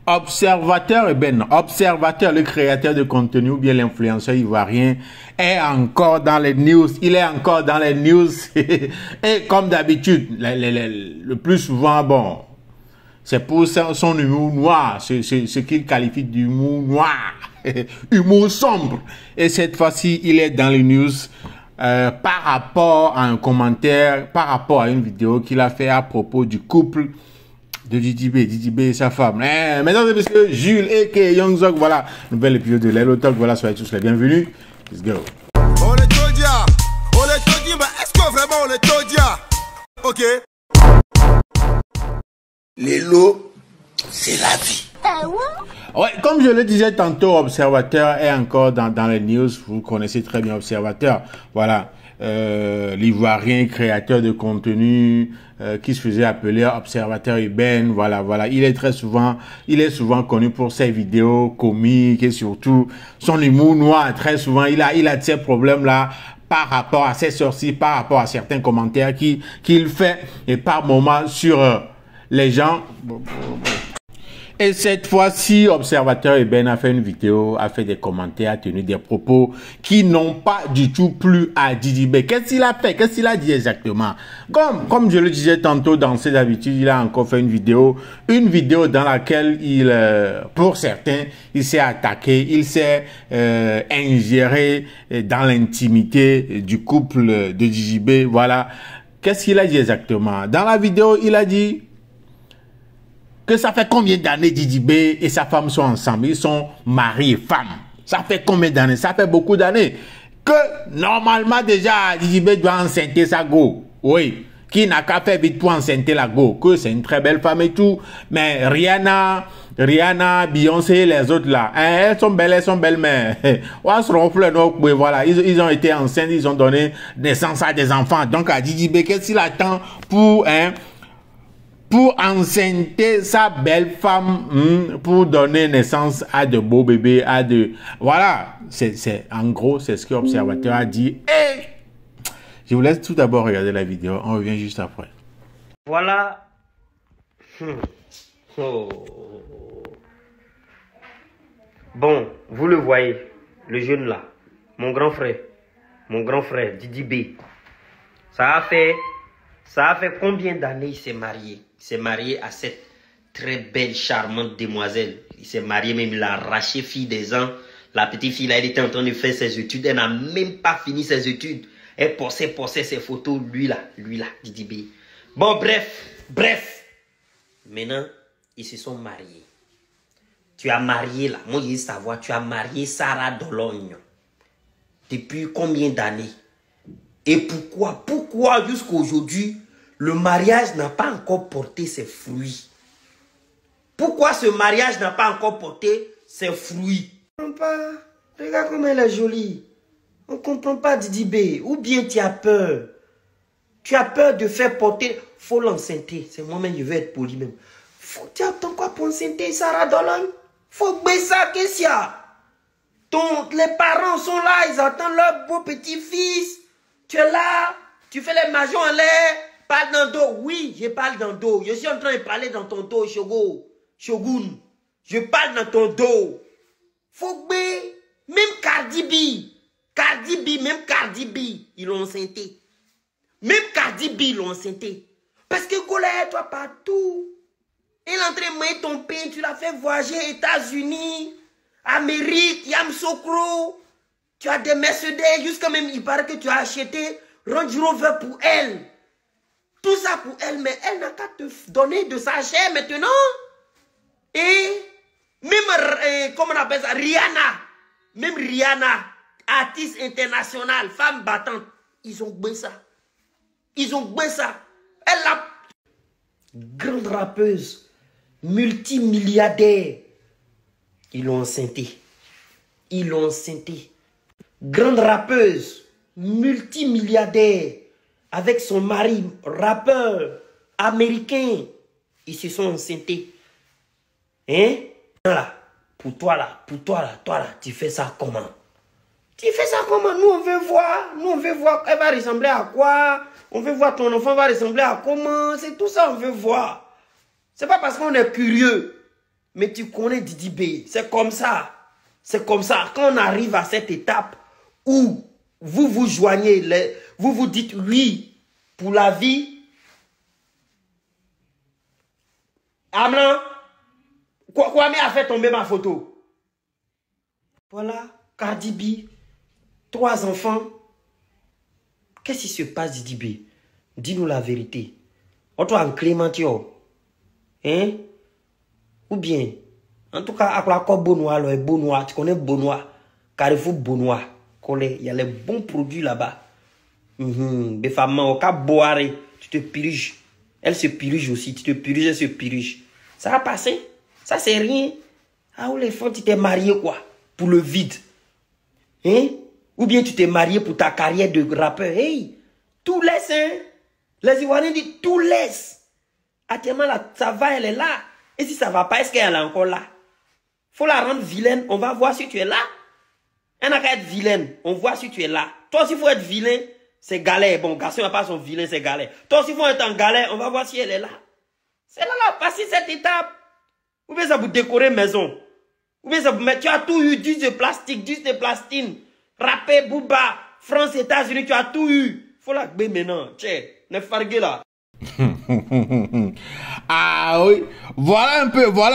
Observateur Observateur, le créateur de contenu ou bien l'influenceur ivoirien est encore dans les news. Il est encore dans les news. Et comme d'habitude, le plus souvent, bon, c'est pour son humour noir, ce qu'il qualifie d'humour noir, humour sombre. Et cette fois-ci, il est dans les news par rapport à un commentaire, par rapport à une vidéo qu'il a fait à propos du couple de Didi B et sa femme. Mesdames et messieurs, Jules et Young Zog, voilà, nouvel épisode de Lelo Talk, voilà, soyez tous les bienvenus. Let's go. On les todia, mais est-ce que vraiment on les todia? Ok. Lelo, c'est la vie. Ouais, comme je le disais tantôt, Observateur est encore dans les news, vous connaissez très bien Observateur, voilà. L'Ivoirien créateur de contenu qui se faisait appeler Observateur Urbain, voilà. Il est souvent connu pour ses vidéos comiques et surtout son humour noir. Très souvent, il a ces problèmes-là par rapport à ses sorties, par rapport à certains commentaires qu'il fait et par moments sur les gens. Et cette fois-ci, Observateur Eben a fait une vidéo, a fait des commentaires, a tenu des propos qui n'ont pas du tout plu à Didi B. Qu'est-ce qu'il a fait? Qu'est-ce qu'il a dit exactement? Comme je le disais tantôt dans ses habitudes, il a encore fait une vidéo dans laquelle pour certains, il s'est attaqué, il s'est ingéré dans l'intimité du couple de Didi B. Voilà. Qu'est-ce qu'il a dit exactement? Dans la vidéo, il a dit que ça fait combien d'années Didi B et sa femme sont ensemble? Ils sont mari et femme. Ça fait combien d'années? Ça fait beaucoup d'années. Que normalement déjà Didi B doit enceinter sa go. Oui. Qui n'a qu'à faire vite pour enceinter la go. Que c'est une très belle femme et tout. Mais Rihanna, Beyoncé et les autres là. Elles sont belles, mais on se ronfle donc voilà. Ils ont été enceintes, ils ont donné naissance à des enfants. Donc à Didi B, qu'est-ce qu'il attend pour enceinter sa belle femme, pour donner naissance à de beaux bébés, voilà, en gros, c'est ce que l'Observateur a dit. Et je vous laisse tout d'abord regarder la vidéo, on revient juste après. Voilà. Bon, vous le voyez, le jeune là, mon grand frère, Didi B. Ça a fait combien d'années il s'est marié? Il s'est marié à cette très belle, charmante demoiselle. Il s'est marié, même il a arraché fille des gens. La petite fille là, elle était en train de faire ses études. Elle n'a même pas fini ses études. Elle postait ses photos. Lui là, Didi B. Bon, bref. Maintenant, ils se sont mariés. Tu as marié là, moi je veux savoir, tu as marié Sarah Dologne. Depuis combien d'années? Et pourquoi jusqu'à aujourd'hui, le mariage n'a pas encore porté ses fruits? Pourquoi ce mariage n'a pas encore porté ses fruits? On ne comprend pas. Regarde comme elle est jolie. On ne comprend pas Didi B. Ou bien tu as peur. Tu as peur de faire porter. Faut l'enceinter. C'est moi-même, je vais être poli même. Tu attends quoi pour enceinter Sarah Dologne? Faut baisser ça, qu'est-ce qu'il y a? Les parents sont là, ils attendent leur beau petit-fils. Tu es là, tu fais les majons en l'air, parle dans le dos. Oui, je parle dans le dos. Je suis en train de parler dans ton dos, Shogun. Je parle dans ton dos. Faut que même Cardi B, ils l'ont enceinté. Même Cardi B, ils l'ont enceinté. Parce que Golaï, toi partout. Il est en train de mettre ton pain, tu l'as fait voyager aux États-Unis, Amérique, Yamsokro. Tu as des Mercedes, jusqu'à même, il paraît que tu as acheté Range Rover pour elle. Tout ça pour elle, mais elle n'a qu'à te donner de sa chair maintenant. Et même, comment on appelle ça, Rihanna, artiste international, femme battante, ils ont oublié ça. Elle a grande rappeuse, multimilliardaire. Ils l'ont enceinté. Grande rappeuse, multimilliardaire, avec son mari, rappeur, américain. Ils se sont enceintés. Hein? Là, pour toi là, tu fais ça comment? Nous on veut voir, elle va ressembler à quoi? On veut voir ton enfant va ressembler à comment? C'est tout ça on veut voir. C'est pas parce qu'on est curieux. Mais tu connais Didi B. C'est comme ça. C'est comme ça. Quand on arrive à cette étape où vous vous joignez, vous vous dites oui pour la vie. Amlan, Kwame a fait tomber ma photo. Voilà, Cardi B, 3 enfants. Qu'est-ce qui se passe, Didi B? Dis-nous la vérité. On toi en Clémentio. Hein? Ou bien, en tout cas, à quoi Benoît, le Benoît, tu connais Benoît, Carrefour Benoît, il y a les bons produits là-bas. Des femmes, au cas boire, tu te purges. Elle se purge aussi, tu te purges, elle se purge. Ça va passer. Ça, c'est rien. Ah, où les femmes, tu t'es marié quoi? Pour le vide. Hein? Ou bien tu t'es marié pour ta carrière de rappeur. Hey, tout laisse, hein? Les Ivoiriens disent tout laisse. Actuellement, là, ça va, elle est là. Et si ça va pas, est-ce qu'elle est encore là? Faut la rendre vilaine. On va voir si tu es là. Elle n'a qu'à être vilaine. On voit si tu es là. Toi aussi, il faut être vilain. C'est galère. Bon, garçon n'a pas son vilain, c'est galère. Toi aussi, il faut être en galère. On va voir si elle est là. C'est là, passer cette étape. Ou bien ça vous décorer maison. Ou bien ça vous mettre. Tu as tout eu. 10 de plastique, 10 de plastine. Rappé, Booba, France, États-Unis, tu as tout eu. Faut la gbe maintenant. Tiens, ne farguez là. Ah oui, voilà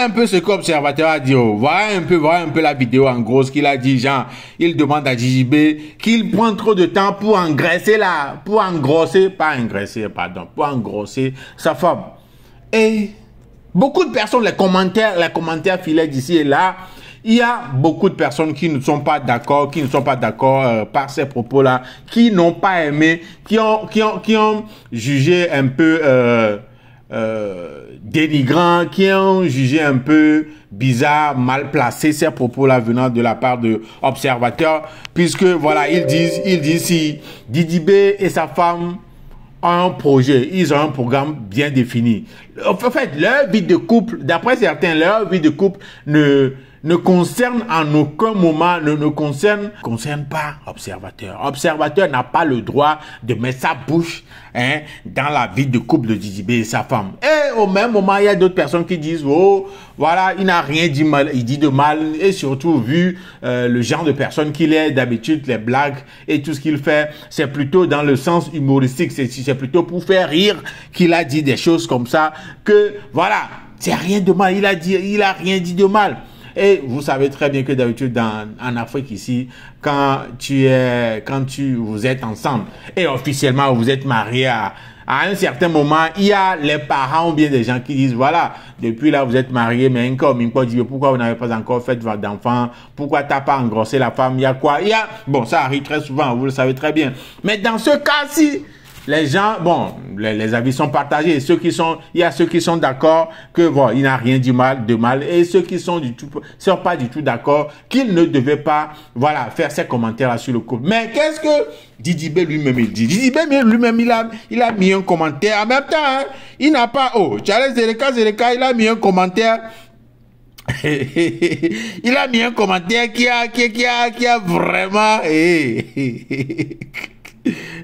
un peu ce qu'Observateur a dit. Voilà un peu la vidéo en gros, ce qu'il a dit. Genre, il demande à Didi B qu'il prend trop de temps pour engraisser pour engrosser sa femme. Et beaucoup de personnes, les commentaires filaient d'ici et là. Il y a beaucoup de personnes qui ne sont pas d'accord, par ces propos-là, qui n'ont pas aimé, qui ont jugé un peu dénigrant, qui ont jugé un peu bizarre, mal placé ces propos-là venant de la part de Observateur, puisque voilà, ils disent si Didi B et sa femme ont un projet, ils ont un programme bien défini. En fait, leur vie de couple, d'après certains, leur vie de couple ne concerne en aucun moment, ne concerne pas Observateur. Observateur n'a pas le droit de mettre sa bouche dans la vie de couple de Didi B et sa femme. Et au même moment, il y a d'autres personnes qui disent, oh, voilà, il n'a rien dit mal, il dit de mal, et surtout vu le genre de personne qu'il est, d'habitude, les blagues et tout ce qu'il fait, c'est plutôt dans le sens humoristique, c'est plutôt pour faire rire qu'il a dit des choses comme ça, que voilà, c'est rien de mal, il a rien dit de mal. Et vous savez très bien que d'habitude en Afrique ici, quand vous êtes ensemble et officiellement vous êtes mariés à un certain moment, il y a les parents ou bien des gens qui disent voilà, depuis là vous êtes mariés, mais encore, pourquoi vous n'avez pas encore fait d'enfant, pourquoi t'as pas engrossé la femme, il y a quoi, bon, ça arrive très souvent, vous le savez très bien. Mais dans ce cas-ci, les gens, bon, les avis sont partagés. Il y a ceux qui sont d'accord que bon, il n'a rien dit de mal, et ceux qui sont pas du tout d'accord qu'il ne devait pas, voilà, faire ces commentaires sur le couple. Mais qu'est-ce que Didi B lui-même il dit? Didi B lui-même il a mis un commentaire. En même temps, hein, il n'a pas, Charles Zereka, il a mis un commentaire. Il a mis un commentaire qui a vraiment,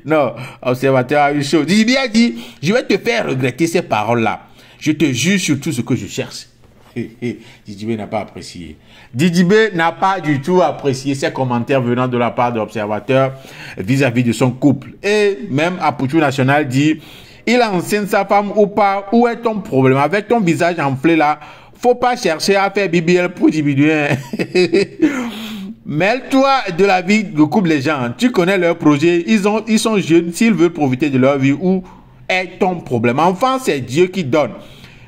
non, Observateur a eu chaud. Didi B a dit, je vais te faire regretter ces paroles-là. Je te jure sur tout ce que je cherche. Didi B n'a pas apprécié. Didi B n'a pas du tout apprécié ces commentaires venant de la part de l'Observateur vis-à-vis de son couple. Et même Apoutou National dit, il enseigne sa femme ou pas, où est ton problème? Avec ton visage enflé là, faut pas chercher à faire BBL pour diminuer. Mêle-toi de la vie de couple des gens. Tu connais leur projet. Ils sont jeunes. S'ils veulent profiter de leur vie, où est ton problème? Enfin, c'est Dieu qui donne.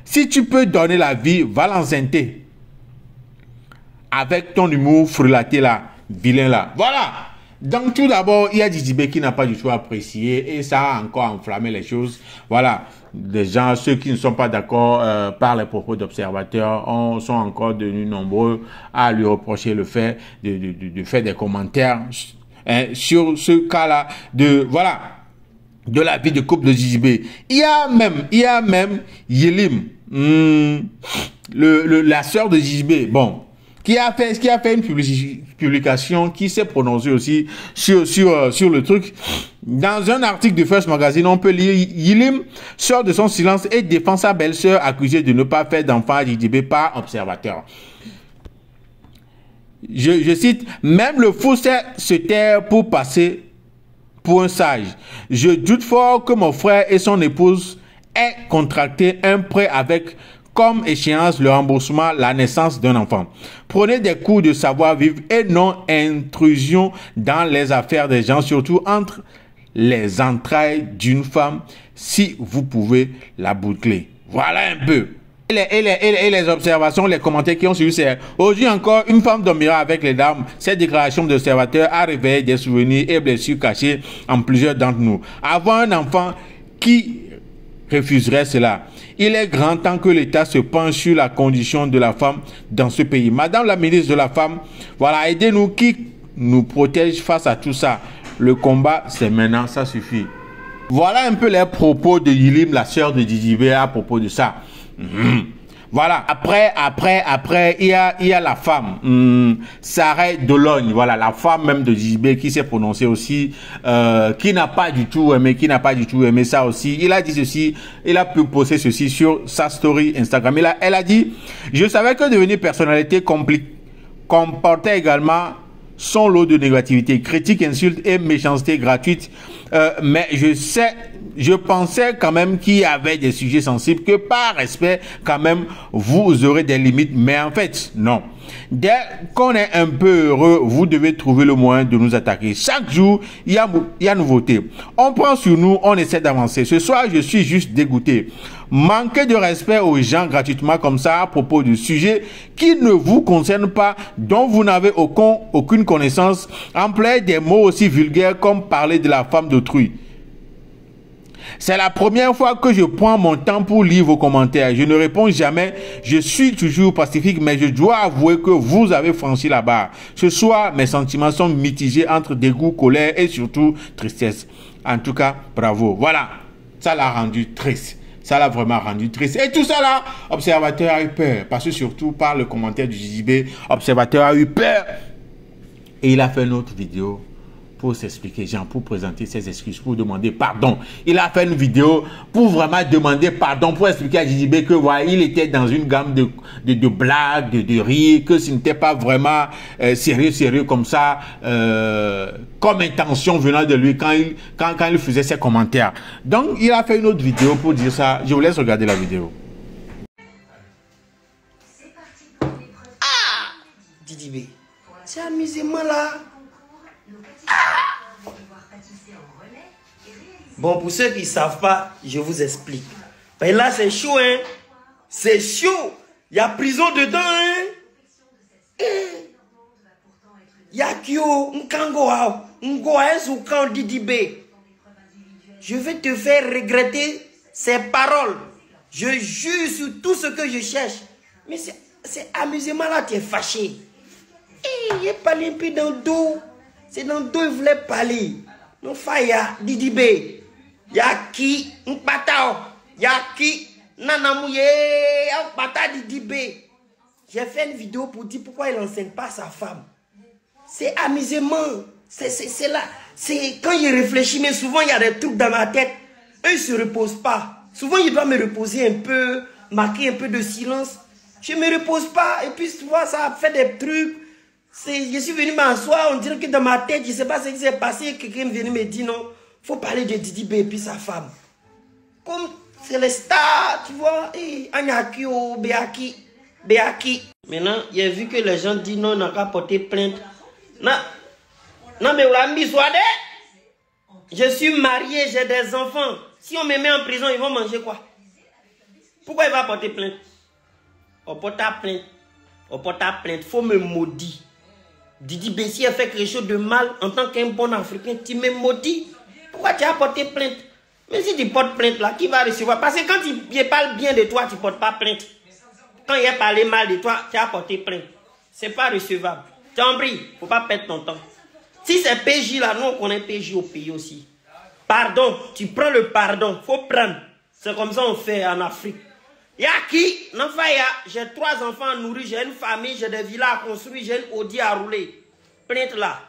Si tu peux donner la vie, va l'enceinte. Avec ton humour frelaté là, vilain là. Voilà. Donc tout d'abord, il y a Didi B qui n'a pas du tout apprécié et ça a encore enflammé les choses. Voilà. Les gens, ceux qui ne sont pas d'accord par les propos d'Observateur, sont encore devenus nombreux à lui reprocher le fait de faire des commentaires sur ce cas-là de la vie de couple de Didi B. Il y a même Yelim, la sœur de Didi B. Bon, qui a fait une publication, qui s'est prononcé aussi sur le truc. Dans un article de First Magazine, on peut lire Yilim sort de son silence et défend sa belle-sœur accusée de ne pas faire d'enfant à Didi B par observateur. Je cite, même le fou sait se taire pour passer pour un sage. Je doute fort que mon frère et son épouse aient contracté un prêt avec comme échéance le remboursement, la naissance d'un enfant. Prenez des cours de savoir-vivre et non intrusion dans les affaires des gens, surtout entre les entrailles d'une femme, si vous pouvez la boucler. Voilà un peu. Et les observations, les commentaires qui ont suivi, c'est aujourd'hui encore, une femme dormira avec les larmes. Cette déclaration d'observateur a réveillé des souvenirs et blessures cachées en plusieurs d'entre nous. Avoir un enfant qui refuserait cela. Il est grand temps que l'État se penche sur la condition de la femme dans ce pays. Madame la ministre de la Femme, voilà, aidez-nous, qui nous protège face à tout ça. Le combat, c'est maintenant, ça suffit. Voilà un peu les propos de Yilim, la sœur de Didi B, à propos de ça. Voilà. Après, il y a la femme, Sarah Dologne, voilà, la femme même de Didi B qui s'est prononcée aussi, qui n'a pas du tout aimé ça aussi. Il a dit ceci, il a pu poster ceci sur sa story Instagram. Elle a dit, je savais que devenir personnalité comportait également son lot de négativité, critiques, insultes et méchanceté gratuite. Mais je pensais quand même qu'il y avait des sujets sensibles, que par respect, quand même, vous aurez des limites. Mais en fait, non. Dès qu'on est un peu heureux, vous devez trouver le moyen de nous attaquer. Chaque jour, il y a nouveauté. On prend sur nous, on essaie d'avancer. Ce soir, je suis juste dégoûté. Manquer de respect aux gens gratuitement comme ça à propos de sujets qui ne vous concernent pas, dont vous n'avez aucune connaissance, employer des mots aussi vulgaires comme parler de la femme d'autrui. C'est la première fois que je prends mon temps pour lire vos commentaires. Je ne réponds jamais. Je suis toujours pacifique, mais je dois avouer que vous avez franchi la barre. Ce soir, mes sentiments sont mitigés entre dégoût, colère et surtout tristesse. En tout cas, bravo. Voilà. Ça l'a rendu triste. Ça l'a vraiment rendu triste. Et tout ça là, Observateur a eu peur. Parce que surtout par le commentaire du JB, Observateur a eu peur. Et il a fait une autre vidéo pour s'expliquer, genre pour présenter ses excuses, pour demander pardon. Il a fait une vidéo pour vraiment demander pardon, pour expliquer à JB que voilà, il était dans une gamme de blagues, de rires, que ce n'était pas vraiment sérieux comme ça, comme intention venant de lui quand il faisait ses commentaires. Donc il a fait une autre vidéo pour dire ça. Je vous laisse regarder la vidéo. Ah, Didi B, c'est amusement là. Bon, pour ceux qui ne savent pas, je vous explique. Et là, c'est chaud, hein. C'est chaud. Il y a prison dedans, hein. Il y a Kyo, Nkangoa, Ngoaes ou Kan Didi B. Je vais te faire regretter ces paroles. Je jure sur tout ce que je cherche. Mais c'est amusement là, tu es fâché. Il n'est pas limpide dans le dos. C'est dans le dos, il voulait parler. Non, Faya, Didi B. Yaki, Mpatao. Yaki, Nanamouye, Mpata Didi B. J'ai fait une vidéo pour dire pourquoi il n'enseigne pas sa femme. C'est amusement. C'est là. C'est quand il réfléchit, mais souvent il y a des trucs dans ma tête. Eux, ils ne se reposent pas. Souvent, il doit me reposer un peu, marquer un peu de silence. Je ne me repose pas. Et puis, tu vois, ça fait des trucs. Je suis venu m'asseoir, on dirait que dans ma tête, je ne sais pas ce qui s'est passé. Quelqu'un est venu me dire non, il faut parler de Didi B et puis sa femme. Comme c'est les stars, tu vois. Anyakio, Beaki. Maintenant, il a vu que les gens disent non, on n'a qu'à porter plainte. Non, mais je suis marié, j'ai des enfants. Si on me met en prison, ils vont manger quoi? Pourquoi il va porter plainte? On porte plainte. Il faut me maudire. Didi B, si elle fait quelque chose de mal en tant qu'un bon Africain, tu me maudis. Pourquoi tu as porté plainte? Mais si tu portes plainte là, qui va recevoir? Parce que quand il parle bien de toi, tu ne portes pas plainte. Quand il a parlé mal de toi, tu as porté plainte. Ce n'est pas recevable. Tu en prie, il ne faut pas perdre ton temps. Si c'est PJ là, nous on connaît PJ au pays aussi. Pardon, tu prends le pardon, il faut prendre. C'est comme ça on fait en Afrique. Y'a qui? Non, j'ai 3 enfants à nourrir, j'ai une famille, j'ai des villas à construire, j'ai une Audi à rouler. Plainte là.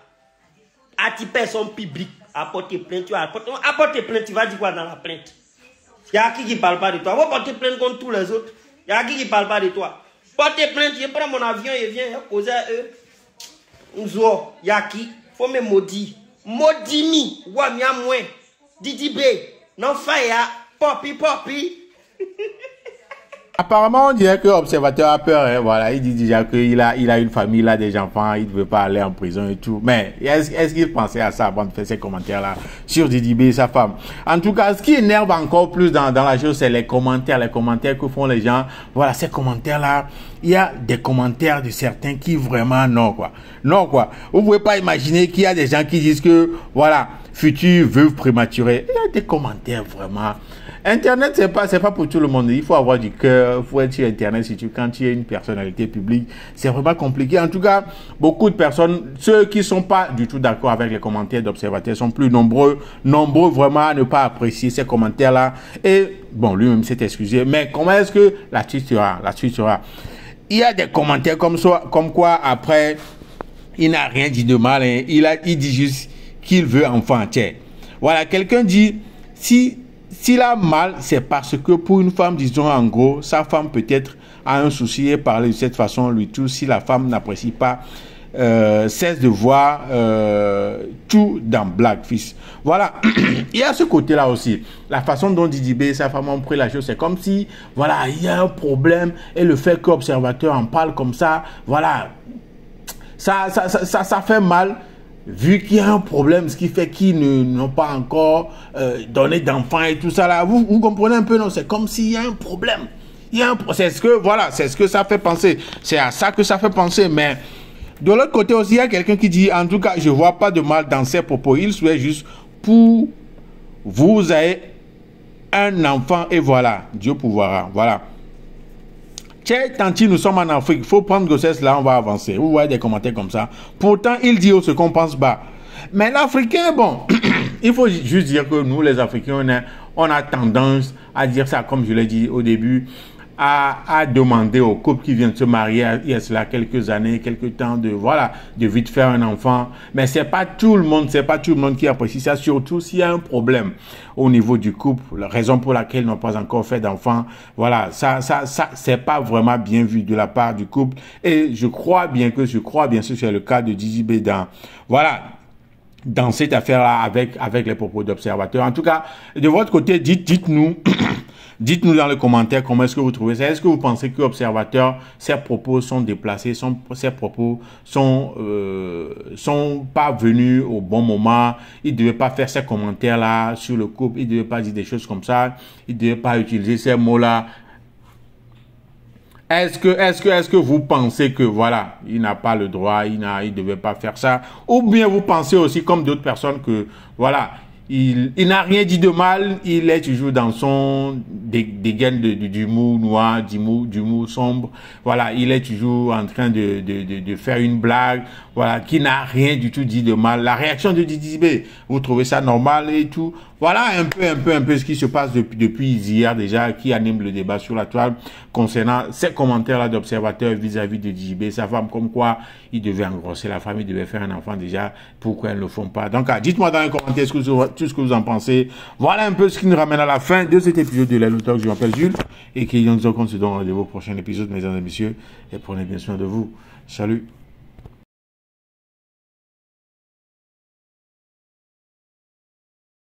Ati personne public. Apporter plainte, tu vas apporter plainte, tu vas dire quoi dans la plainte? Y'a qui parle pas de toi? Va porter plainte contre tous les autres. Y'a qui parle pas de toi? Porter plainte, je prends mon avion et viens causer à eux. Nzo, y'a qui? Faut me maudire. Maudimi, ouais, mia moins. Didi B, non faya, popi. Apparemment, on dirait que l'observateur a peur. Hein, voilà, il dit déjà qu'il a une famille, il a des enfants, il ne veut pas aller en prison et tout. Mais est-ce qu'il pensait à ça avant de faire ces commentaires-là sur Didi B et sa femme? En tout cas, ce qui énerve encore plus dans la chose, c'est les commentaires que font les gens. Voilà, ces commentaires-là, il y a des commentaires de certains qui vraiment non, quoi. Non, quoi. Vous pouvez pas imaginer qu'il y a des gens qui disent que, voilà, futur veuve prématurée. Il y a des commentaires vraiment. Internet, c'est pas pour tout le monde. Il faut avoir du cœur, il faut être sur Internet. Quand tu es une personnalité publique, c'est vraiment compliqué. En tout cas, beaucoup de personnes, ceux qui sont pas du tout d'accord avec les commentaires d'observateurs, sont plus nombreux vraiment à ne pas apprécier ces commentaires-là. Et bon, lui-même s'est excusé. Mais comment est-ce que la suite sera? Il y a des commentaires comme quoi après, il n'a rien dit de mal. Hein. Il dit juste qu'il veut enfant. Tiens. Voilà, quelqu'un dit s'il a mal, c'est parce que pour une femme, disons en gros, sa femme peut-être a un souci et parler de cette façon, lui tout, si la femme n'apprécie pas, cesse de voir tout dans Blackfish. Voilà, il y a ce côté-là aussi. La façon dont Didi B et sa femme ont pris la chose, c'est comme si, voilà, il y a un problème et le fait qu'Observateur en parle comme ça, voilà, ça fait mal. Vu qu'il y a un problème, ce qui fait qu'ils n'ont pas encore donné d'enfants et tout ça là, vous comprenez un peu, non? C'est comme s'il y a un problème. C'est ce que ça fait penser. C'est à ça que ça fait penser. Mais de l'autre côté aussi, il y a quelqu'un qui dit, en tout cas, je vois pas de mal dans ces propos. Il souhaite juste pour vous ayez un enfant et voilà, Dieu pourvoira. Voilà. Tiens, tanti, nous sommes en Afrique, il faut prendre grossesse là, on va avancer. Vous voyez des commentaires comme ça. Pourtant, il dit ce qu'on pense bas. Mais l'Africain, bon, il faut juste dire que nous, les Africains, on a tendance à dire ça, comme je l'ai dit au début, à demander aux couples qui viennent se marier il y a cela quelques années, quelques temps de vite faire un enfant. Mais c'est pas tout le monde qui apprécie ça, surtout s'il y a un problème au niveau du couple, la raison pour laquelle ils n'ont pas encore fait d'enfant. Voilà, ça c'est pas vraiment bien vu de la part du couple. Et je crois bien que c'est le cas de Didi B dans cette affaire-là avec les propos d'observateurs. En tout cas, de votre côté, dites-nous dans les commentaires comment est-ce que vous trouvez ça. Est-ce que vous pensez que l'observateur, ses propos sont déplacés, ses propos sont pas venus au bon moment. Il ne devait pas faire ces commentaires-là sur le couple. Il ne devait pas dire des choses comme ça. Il ne devait pas utiliser ces mots-là. Est-ce que vous pensez que voilà, il n'a pas le droit, il devait pas faire ça, ou bien vous pensez aussi comme d'autres personnes que voilà, il n'a rien dit de mal, il est toujours dans son dégaine d'humour noir, d'humour sombre, voilà, il est toujours en train de faire une blague, voilà, qui n'a rien du tout dit de mal. La réaction de Didi B, vous trouvez ça normal et tout? Voilà un peu ce qui se passe depuis hier déjà, qui anime le débat sur la toile concernant ces commentaires-là d'observateurs vis-à-vis de Didi B, sa femme, comme quoi il devait engrosser la famille, il devait faire un enfant déjà, pourquoi ils ne le font pas? Donc, dites-moi dans les commentaires tout ce que vous en pensez. Voilà un peu ce qui nous ramène à la fin de cet épisode de Lelo Talk. Je m'appelle Jules et qu'on se donne rendez-vous au prochain épisode, mesdames et messieurs, et prenez bien soin de vous. Salut!